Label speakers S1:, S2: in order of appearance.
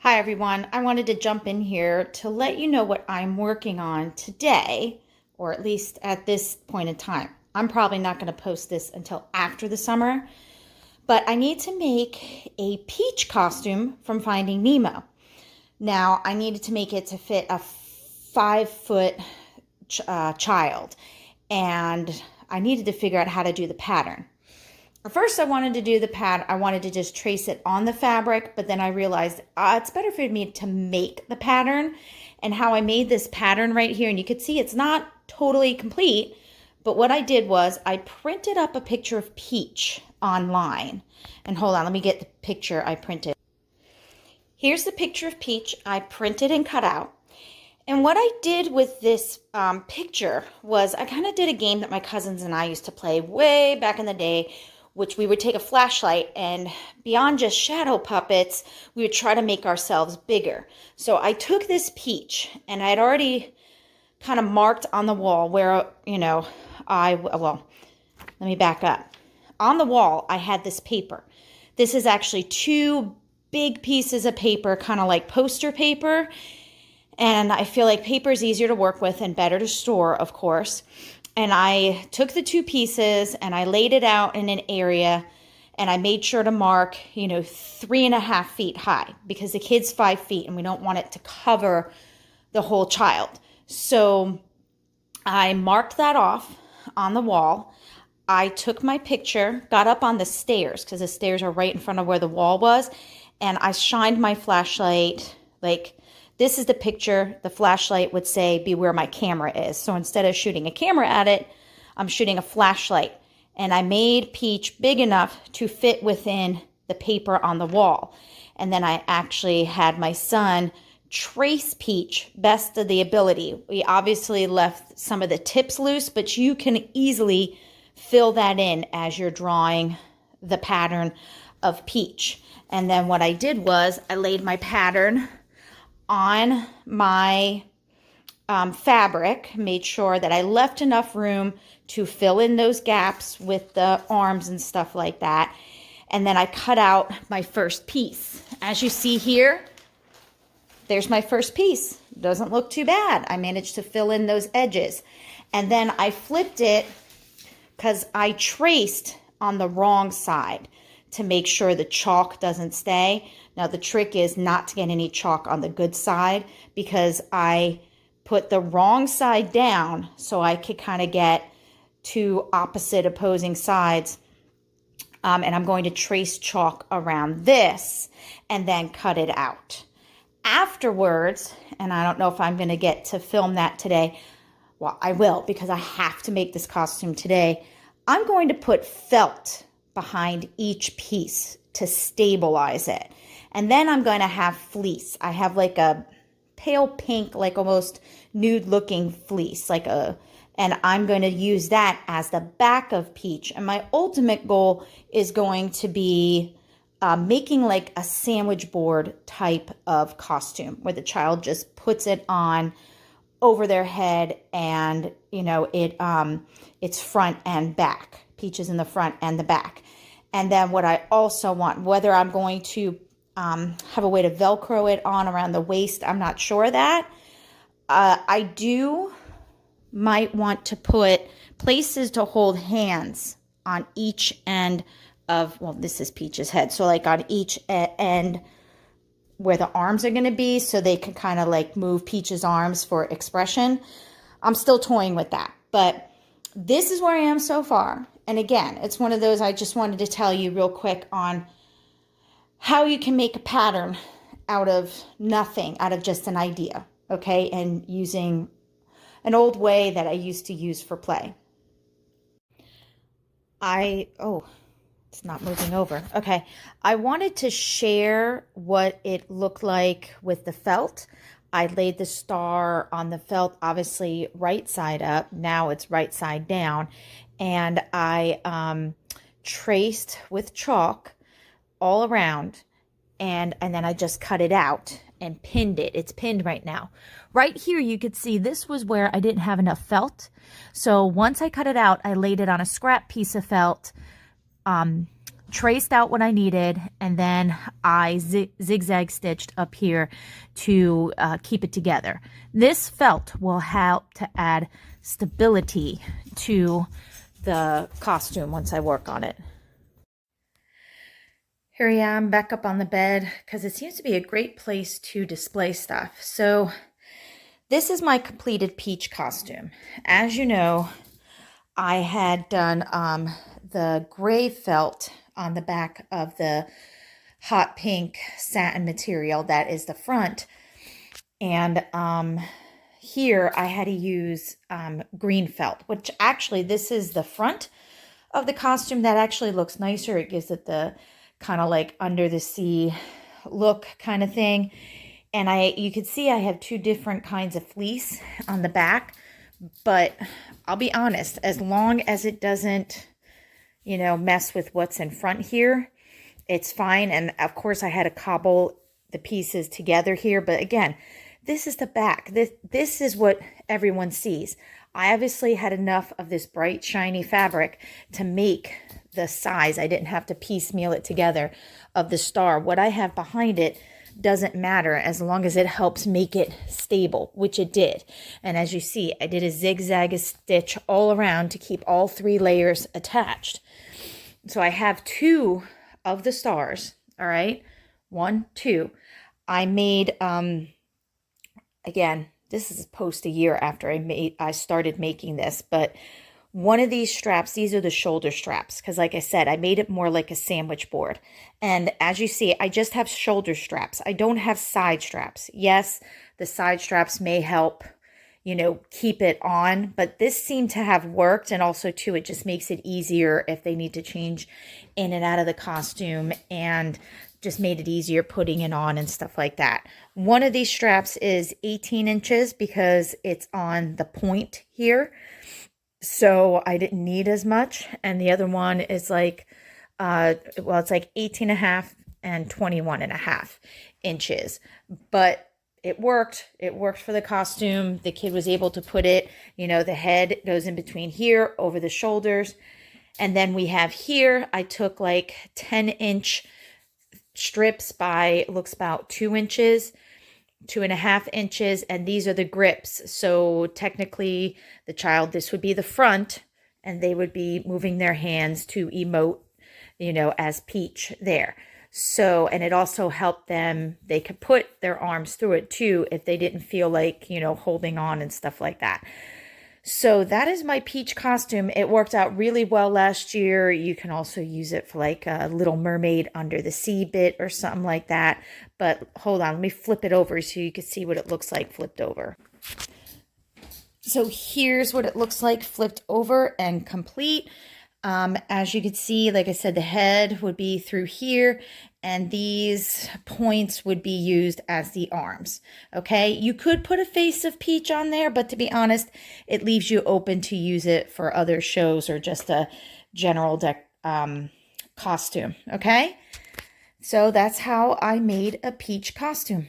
S1: Hi everyone, I wanted to jump in here to let you know what I'm working on today, or at least at this point in time. I'm probably not going to post this until after the summer, but I need to make a peach costume from Finding Nemo. Now, I needed to make it to fit a 5 foot child, and I needed to figure out how to do the pattern. First, I wanted to do the pad. I wanted to just trace it on the fabric, but then I realized it's better for me to make the pattern. And how I made this pattern right here, and you could see it's not totally complete, but what I did was I printed up a picture of Peach online. And hold on, let me get the picture I printed. Here's the picture of Peach I printed and cut out. And what I did with this picture was I kind of did a game that my cousins and I used to play way back in the day, which we would take a flashlight and beyond just shadow puppets, we would try to make ourselves bigger. So I took this peach and I had already kind of marked on the wall where, well, let me back up. On the wall, I had this paper. This is actually two big pieces of paper, kind of like poster paper. And I feel like paper is easier to work with and better to store, of course. And I took the two pieces and I laid it out in an area and I made sure to mark, 3.5 feet high because the kid's 5 feet and we don't want it to cover the whole child. So I marked that off on the wall. I took my picture, got up on the stairs because the stairs are right in front of where the wall was. And I shined my flashlight this is the picture. The flashlight would say, be where my camera is. So instead of shooting a camera at it, I'm shooting a flashlight. And I made Peach big enough to fit within the paper on the wall. And then I actually had my son trace Peach best of the ability. We obviously left some of the tips loose, but you can easily fill that in as you're drawing the pattern of Peach. And then what I did was I laid my pattern on my fabric, made sure that I left enough room to fill in those gaps with the arms and stuff like that. And then I cut out my first piece. As you see here, there's my first piece. Doesn't look too bad. I managed to fill in those edges. And then I flipped it because I traced on the wrong side to make sure the chalk doesn't stay. Now the trick is not to get any chalk on the good side because I put the wrong side down so I could kind of get two opposite opposing sides. And I'm going to trace chalk around this and then cut it out. Afterwards, and I don't know if I'm going to get to film that today. Well, I will because I have to make this costume today. I'm going to put felt behind each piece to stabilize it. And then I'm going to have fleece. I have like a pale pink, like almost nude looking fleece, and I'm going to use that as the back of Peach. And my ultimate goal is going to be making like a sandwich board type of costume where the child just puts it on over their head and, it's front and back. Peach is in the front and the back. And then what I also want, whether I'm going to have a way to Velcro it on around the waist, I'm not sure of that. I might want to put places to hold hands on each end of, well, this is Peach's head. So like on each end where the arms are going to be so they can kind of like move Peach's arms for expression. I'm still toying with that, but this is where I am so far. And again, it's one of those I just wanted to tell you real quick on how you can make a pattern out of nothing, out of just an idea, okay? And using an old way that I used to use for play. It's not moving over. Okay, I wanted to share what it looked like with the felt. I laid the star on the felt, obviously right side up. Now it's right side down. And I traced with chalk all around. And then I just cut it out and pinned it. It's pinned right now. Right here, you could see this was where I didn't have enough felt. So once I cut it out, I laid it on a scrap piece of felt traced out what I needed, and then I zigzag stitched up here to keep it together. This felt will help to add stability to the costume once I work on it. Here I am back up on the bed because it seems to be a great place to display stuff. So this is my completed Peach costume. As you know, I had done the gray felt on the back of the hot pink satin material that is the front. And here I had to use green felt, which actually this is the front of the costume. That actually looks nicer. It gives it the kind of like under the sea look kind of thing. And you can see I have two different kinds of fleece on the back, but I'll be honest, as long as it doesn't, you know, mess with what's in front here, it's fine. And of course I had to cobble the pieces together here, but again, this is the back. This is what everyone sees. I obviously had enough of this bright, shiny fabric to make the size. I didn't have to piecemeal it together of the star. What I have behind it doesn't matter as long as it helps make it stable, which it did. And as you see, I did a zigzag stitch all around to keep all 3 layers attached. So I have 2 of the stars, all right? 1, 2. I made, again, this is post a year after I started making this, but one of these straps, these are the shoulder straps, because like I said, I made it more like a sandwich board. And as you see, I just have shoulder straps. I don't have side straps. Yes, the side straps may help, you know, keep it on, but this seemed to have worked. And also too, it just makes it easier if they need to change in and out of the costume, and just made it easier putting it on and stuff like that. One of these straps is 18 inches because it's on the point here. So I didn't need as much. And the other one is like, well, it's like 18.5 and 21.5 inches. But it worked. It worked for the costume. The kid was able to put it, you know, the head goes in between here over the shoulders. And then we have here, I took like 10-inch strips by, looks about 2 inches. 2.5 inches, and these are the grips. So technically the child, this would be the front, and they would be moving their hands to emote, you know, as Peach there. So, and it also helped them, they could put their arms through it too if they didn't feel like, you know, holding on and stuff like that. So that is my Peach costume. It worked out really well last year. You can also use it for like a Little Mermaid under the sea bit or something like that. But hold on, let me flip it over so you can see what it looks like flipped over. So here's what it looks like flipped over and complete. As you can see, like I said, the head would be through here, and these points would be used as the arms. Okay, you could put a face of Peach on there, but to be honest, it leaves you open to use it for other shows or just a general costume. Okay, so that's how I made a Peach costume.